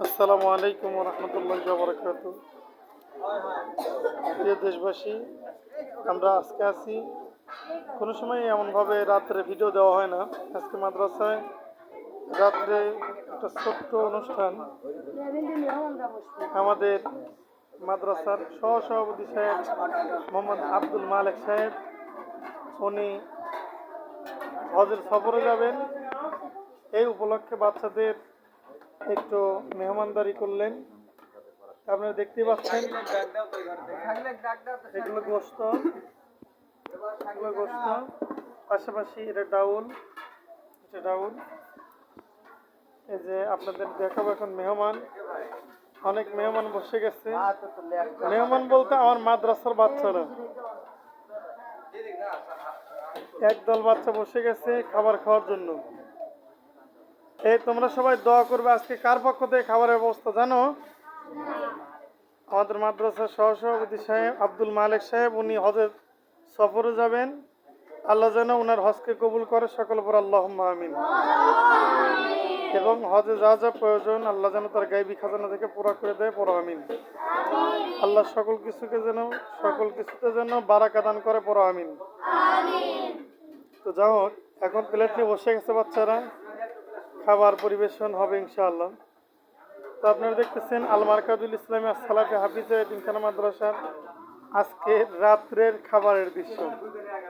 আসসালামু আলাইকুম রহমতুল্লাহ বরকাত। প্রিয় দেশবাসী, আমরা আজকে আছি, কোনো সময় এমনভাবে রাত্রে ভিডিও দেওয়া হয় না। আজকে মাদ্রাসায় রাত্রে একটা ছোট্ট অনুষ্ঠান। আমাদের মাদ্রাসার সহসভাপতি সাহেব মোহাম্মদ আব্দুল মালেক সাহেব, উনি হজের সফরে যাবেন। এই উপলক্ষে বাচ্চাদের একটু মেহমানদারি করলেন। আপনারা দেখতে পাচ্ছেন এগুলো গোস্ত, পাশাপাশি এটা ডাউল, এই যে আপনাদের দেখাবো এখন মেহমান। অনেক মেহমান বসে গেছে। মেহমান বলতে আমার মাদ্রাসার বাচ্চারা, একদল বাচ্চা বসে গেছে খাবার খাওয়ার জন্য। এই তোমরা সবাই দোয়া করবে। আজকে কার পক্ষ থেকে খাবারের ব্যবস্থা জানো? আমাদের মাদ্রাসার সহসভাপতি সাহেব আব্দুল মালেক সাহেব, উনি হজের সফরে যাবেন। আল্লাহ যেন ওনার হজকে কবুল করে, সকল পর আল্লাহুম্মা আমিন। এবং হজে যা যা প্রয়োজন আল্লাহ যেন তার গায়বী খাজানা থেকে পুরা করে দেয়, পর আমিন। আল্লাহ সকল কিছুতে যেন বারাকা দান করে, পর আমিন। তো যাই হোক, এখন প্লেট নিয়ে বসে গেছে বাচ্চারা, খাবার পরিবেশন হবে ইনশাআল্লাহ। তো আপনারা দেখতেছেন আল মারকাজুল ইসলামী সালাফি হাফিজা এতিমখানা মাদ্রাসার আজকে রাত্রের খাবারের দৃশ্য।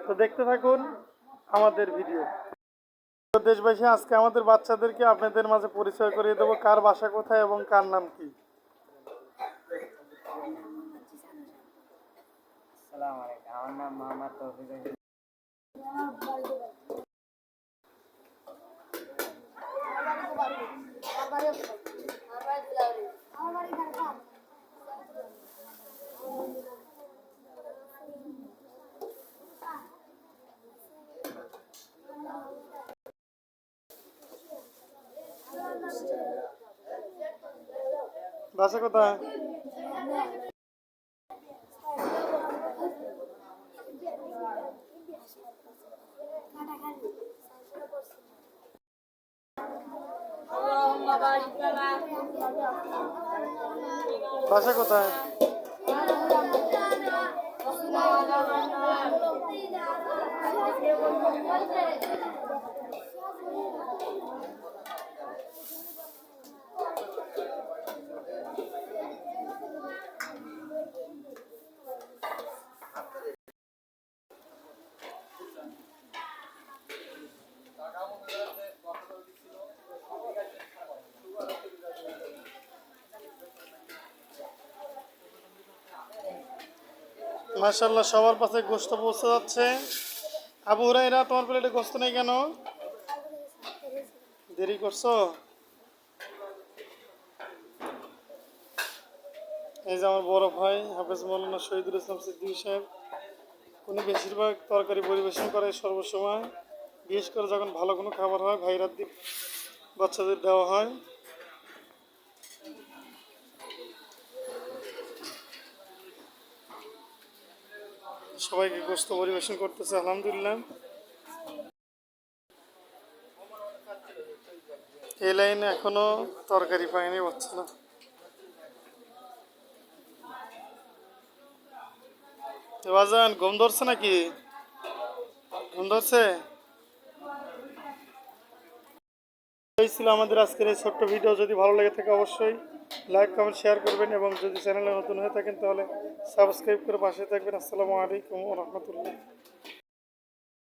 তো দেখতে থাকুন আমাদের ভিডিও। দেশবাসী, আজকে আমাদের বাচ্চাদেরকে আপনাদের মাঝে পরিচয় করিয়ে দেবো কার বাসা কোথায় এবং কার নাম কি। আমার নাম মোহাম্মদ তৌফিক। বাসা কোথায়? বাসা কোথায়? মাশাআল্লাহ, সবার পাশে গোস্ত পৌঁছে যাচ্ছে। আবু হুরায়রা, তোমার প্লেটে গোস্ত নেই কেন? দেরি করছো? এই যে আমার বড় ভাই হাফেজ মৌলানা শহীদুল ইসলাম সিদ্দিকী সাহেব, উনি বেশিরভাগ তরকারি পরিবেশন করে সর্বসময়। বিশেষ করে যখন ভালো কোনো খাবার হয়, ভাইরাত দিক বাচ্চাদের দেওয়া হয়। সবাইকে গোস্ত পরিবেশন করতেছে আলহামদুলিল্লাহ। এই লাইনে এখনো তরকারি পায়নি বাচ্চারা। বাজান ঘুম ধরছে নাকি? ঘুম ধরছে? এই ছিল আমাদের আজকের এই ছোট্ট ভিডিও। যদি ভালো লেগে থাকে অবশ্যই লাইক কমেন্ট শেয়ার করবেন, এবং যদি চ্যানেলে নতুন হয়ে থাকেন তাহলে সাবস্ক্রাইব করে পাশে থাকবেন। আসসালামু আলাইকুম ওয়া রাহমাতুল্লাহ।